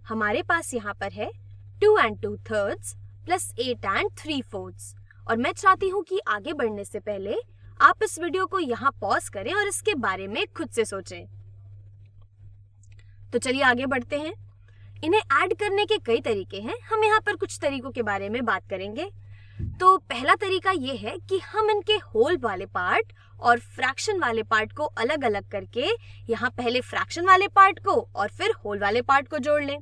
हमारे पास यहाँ पर है 2 and 2/3 प्लस 8 and 3/4। और मैं चाहती हूँ कि आगे बढ़ने से पहले आप इस वीडियो को यहाँ पॉज करें और इसके बारे में खुद से सोचें। तो चलिए आगे बढ़ते हैं। इन्हें ऐड करने के कई तरीके हैं, हम यहाँ पर कुछ तरीकों के बारे में बात करेंगे। तो पहला तरीका ये है कि हम इनके होल वाले पार्ट और फ्रैक्शन वाले पार्ट को अलग अलग करके यहाँ पहले फ्रैक्शन वाले पार्ट को और फिर होल वाले पार्ट को जोड़ लें।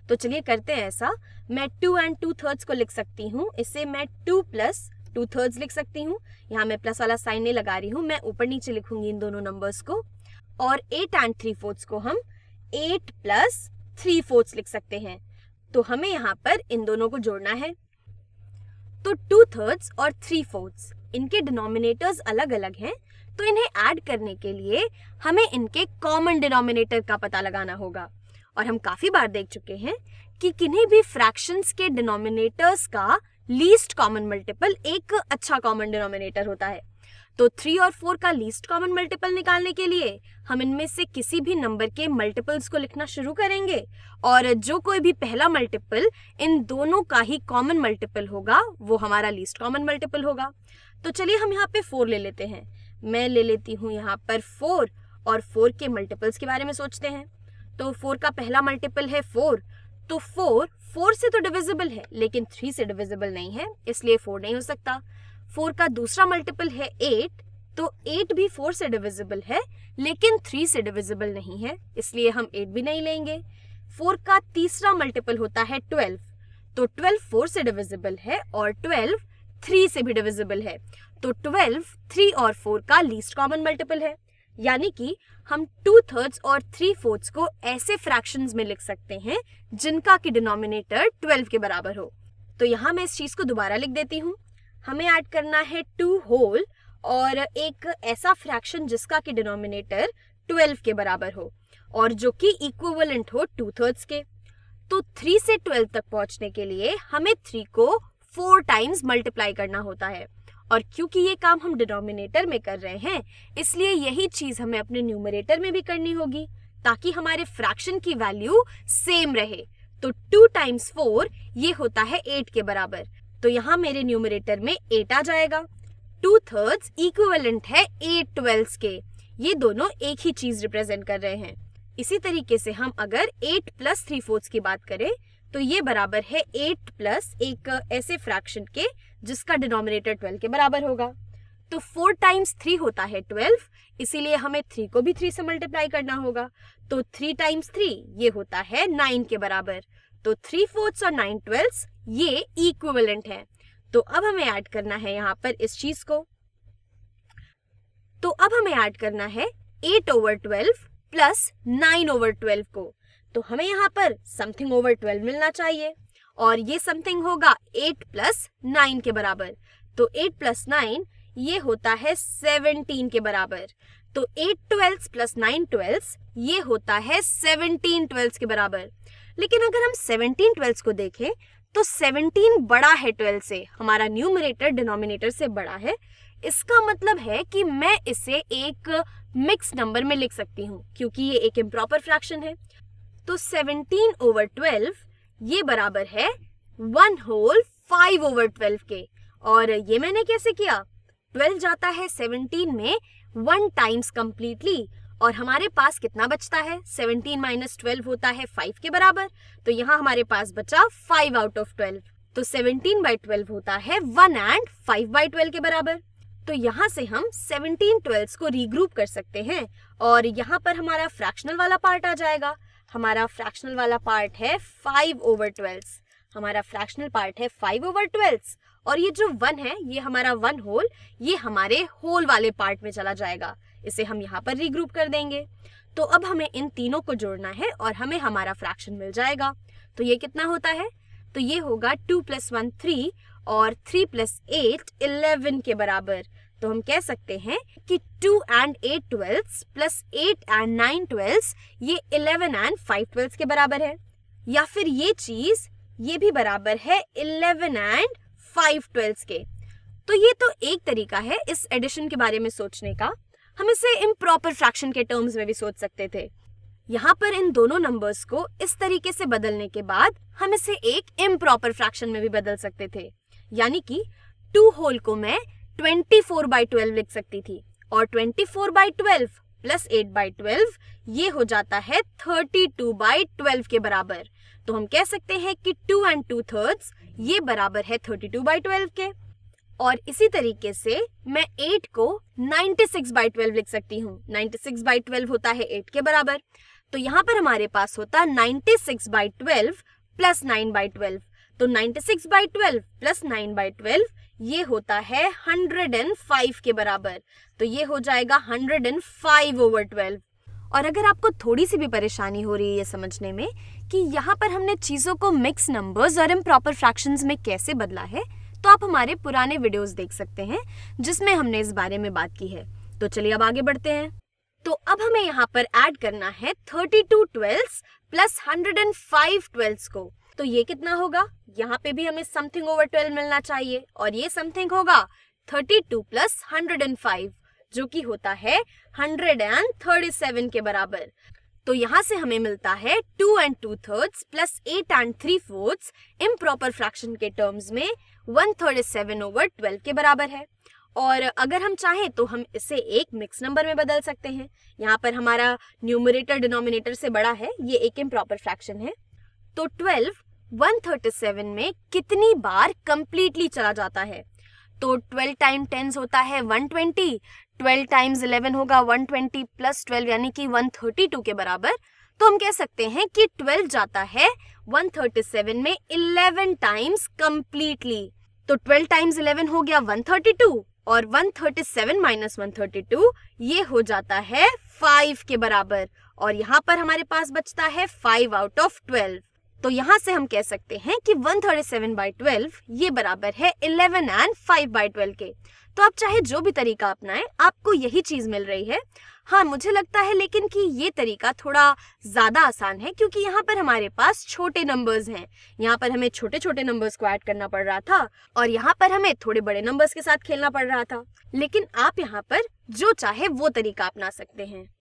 तो चलिए करते हैं ऐसा। मैं 2 and 2/3 को लिख सकती हूँ, इसे मैं 2 + 2/3 लिख सकती हूँ। यहाँ मैं प्लस वाला साइन नहीं लगा रही हूँ, मैं ऊपर नीचे लिखूंगी इन दोनों नंबर्स को। और 8 and 3/4 को हम 8 + 3/4 लिख सकते हैं। तो हमें यहाँ पर इन दोनों को जोड़ना है। तो 2/3 और 3/4 इनके डिनोमिनेटर्स अलग अलग हैं, तो इन्हें ऐड करने के लिए हमें इनके कॉमन डिनोमिनेटर का पता लगाना होगा। और हम काफी बार देख चुके हैं कि किन्हीं भी फ्रैक्शंस के डिनोमिनेटर्स का लीस्ट कॉमन मल्टीपल एक अच्छा कॉमन डिनोमिनेटर होता है। तो 3 और 4 का लीस्ट कॉमन मल्टीपल निकालने के लिए हम इनमें से किसी भी नंबर के मल्टीपल्स को लिखना शुरू करेंगे और जो कोई भी पहला मल्टीपल इन दोनों का ही कॉमन मल्टीपल होगा वो हमारा लीस्ट कॉमन मल्टीपल होगा। तो चलिए हम यहाँ पे 4 ले लेते हैं। मैं ले लेती हूँ यहाँ पर 4 और 4 के मल्टीपल्स के बारे में सोचते हैं। तो 4 का पहला मल्टीपल है 4, तो 4 से तो डिविजिबल है लेकिन 3 से डिविजिबल नहीं है, इसलिए 4 नहीं हो सकता। 4 का दूसरा मल्टीपल है 8, तो 8 भी 4 से डिविजिबल है लेकिन 3 से डिविजिबल नहीं है, इसलिए हम 8 भी नहीं लेंगे। 4 का तीसरा मल्टीपल होता है 12, तो 12 4 से डिविजिबल है और 12 3 से भी डिविजिबल है, तो 12 3 और 4 का लीस्ट कॉमन मल्टीपल है। यानी कि हम 2/3 और 3/4 को ऐसे फ्रैक्शंस में लिख सकते हैं जिनका की डिनोमिनेटर 12 के बराबर हो। तो यहाँ मैं इस चीज को दोबारा लिख देती हूँ। हमें ऐड करना है 2 होल और एक ऐसा फ्रैक्शन जिसका की डिनोमिनेटर 12 के बराबर हो और जो कि इक्विवेलेंट हो 2/3 के। तो 3 से 12 तक पहुंचने के लिए हमें 3 को 4 टाइम्स मल्टीप्लाई करना होता है और क्योंकि ये काम हम डिनोमिनेटर में कर रहे हैं इसलिए यही चीज हमें अपने न्यूमरेटर में भी करनी होगी ताकि हमारे फ्रैक्शन की वैल्यू सेम रहे। तो 2 × 4 ये होता है 8 के बराबर, तो यहाँ मेरे न्यूमरेटर में 8 आ जाएगा। 2/3 इक्विवेलेंट है 8/12 के, ये दोनों एक ही चीज रिप्रेजेंट कर रहे हैं। इसी तरीके से हम अगर 8 + 3/4 की बात करें तो ये बराबर है 8 प्लस एक ऐसे फ्रैक्शन के जिसका डिनोमिनेटर 12 के बराबर होगा। तो 4 × 3 होता है 12, इसीलिए हमें 3 को भी 3 से मल्टीप्लाई करना होगा। तो 3 × 3 ये होता है 9 के बराबर। तो 3/4 और 9/12 ये इक्विवेलेंट है। तो अब हमें ऐड करना है यहाँ पर इस चीज को। तो अब हमें ऐड करना है 8/12 प्लस 9/12 को। तो हमें यहाँ पर समथिंग ओवर 12 मिलना चाहिए और ये समथिंग होगा 8 + 9 के बराबर। तो 8 + 9 ये होता है 17 के बराबर। तो 8/12 प्लस 9/12 ये होता है 17/12 के बराबर। लेकिन अगर हम 17/12 को देखें तो 17 बड़ा है 12 से, हमारा न्यूमरेटर डिनोमिनेटर से बड़ा है। इसका मतलब है कि मैं इसे एक मिक्स नंबर में लिख सकती हूँ क्योंकि ये एक इम्प्रॉपर फ्रैक्शन है। तो 17/12 ये बराबर है 1 होल 5/12 के। और ये मैंने कैसे किया? 12 जाता है 17 में 1 टाइम्स कंप्लीटली और हमारे पास कितना बचता है? 17 - 12 होता है 5 के बराबर। तो यहाँ हमारे पास बचा 5 आउट ऑफ 12। तो 17/12 होता है 1 and 5/12 के बराबर। तो यहाँ से हम 17/12 को रीग्रुप कर सकते हैं और यहाँ पर हमारा फ्रैक्शनल वाला पार्ट आ जाएगा। हमारा फ्रैक्शनल वाला पार्ट है 5/12। हमारा फ्रैक्शनल पार्ट है 5/12 और ये जो 1 है ये हमारा 1 होल, ये हमारे होल वाले पार्ट में चला जाएगा। इसे हम यहाँ पर रीग्रुप कर देंगे। तो अब हमें इन तीनों को जोड़ना है और हमें हमारा फ्रैक्शन मिल जाएगा। तो ये कितना होता है? तो ये होगा 2 + 1 3 और 3 + 8 11 के बराबर। तो हम कह सकते हैं कि 2 and 8/12 प्लस 8 and 9/12 ये 11 and 5/12 के बराबर है। या फिर ये चीज ये भी बराबर है 11 and 5/12 के। तो ये तो एक तरीका है इस एडिशन के बारे में सोचने का। हम इसे इम्प्रॉपर फ्रैक्शन के टर्म्स में भी सोच सकते थे। यहाँ पर इन दोनों नंबर्स को इस तरीके से बदलने के बाद हम इसे एक इम्प्रॉपर फ्रैक्शन में भी बदल सकते थे, यानी कि 2 होल को मैं 24/12 लिख सकती थी और 24/12 प्लस 8/12 ये हो जाता है 32/12 के बराबर। तो हम कह सकते हैं कि 2 2/3 ये बराबर है 32/12 के। और इसी तरीके से मैं 8 को 96/12 लिख सकती हूँ। 96/12 होता है 8 के बराबर। तो यहाँ पर हमारे पास होता 96/12 प्लस 9/12। तो 96/12 प्लस 9/12 ये होता है 105 के बराबर। तो ये हो जाएगा 105/12। और अगर आपको थोड़ी सी भी परेशानी हो रही है ये समझने में कि यहाँ पर हमने चीज़ों को मिक्स नंबर्स और इम्प्रॉपर फ्रैक्शंस में कैसे बदला है, तो आप हमारे पुराने वीडियोस देख सकते हैं जिसमें हमने इस बारे में बात की है। तो चलिए अब आगे बढ़ते हैं। तो अब हमें यहाँ पर ऐड करना है 32 12s प्लस 105 12s को। तो ये कितना होगा? यहाँ पे भी हमें समथिंग ओवर 12 मिलना चाहिए और ये समथिंग होगा 32 प्लस 105 जो कि होता है 137 के बराबर। तो यहाँ से हमें मिलता है 2 2/3 प्लस 8 3/4 इम्प्रॉपर फ्रैक्शन के टर्म्स में 137/12 के बराबर है। और अगर हम चाहें तो हम इसे एक मिक्स नंबर में बदल सकते हैं। यहाँ पर हमारा न्यूमरेटर डिनोमिनेटर से बड़ा है, ये एक इम्प्रॉपर फ्रैक्शन है। तो 12 137 में कितनी बार कंप्लीटली चला जाता है? तो 12 टाइम 10 होता है 120, 12 टाइम्स 11 होगा 120 प्लस 12 यानी कि 132 के बराबर। तो हम कह सकते हैं कि 12 जाता है 137 में 11 टाइम्स कंप्लीटली। तो 12 टाइम्स 11 हो गया 132 और 137 माइनस 132 ये हो जाता है 5 के बराबर। और यहाँ पर हमारे पास बचता है 5/12। तो यहाँ से हम कह सकते हैं कि 137/12 ये बराबर है 11 और 5/12 के। तो आप चाहे जो भी तरीका अपनाएं आपको यही चीज मिल रही है। हाँ, मुझे लगता है लेकिन कि ये तरीका थोड़ा ज्यादा आसान है क्योंकि यहाँ पर हमारे पास छोटे नंबर्स हैं। यहाँ पर हमें छोटे छोटे नंबर्स को ऐड करना पड़ रहा था और यहाँ पर हमें थोड़े बड़े नंबर्स के साथ खेलना पड़ रहा था। लेकिन आप यहाँ पर जो चाहे वो तरीका अपना सकते हैं।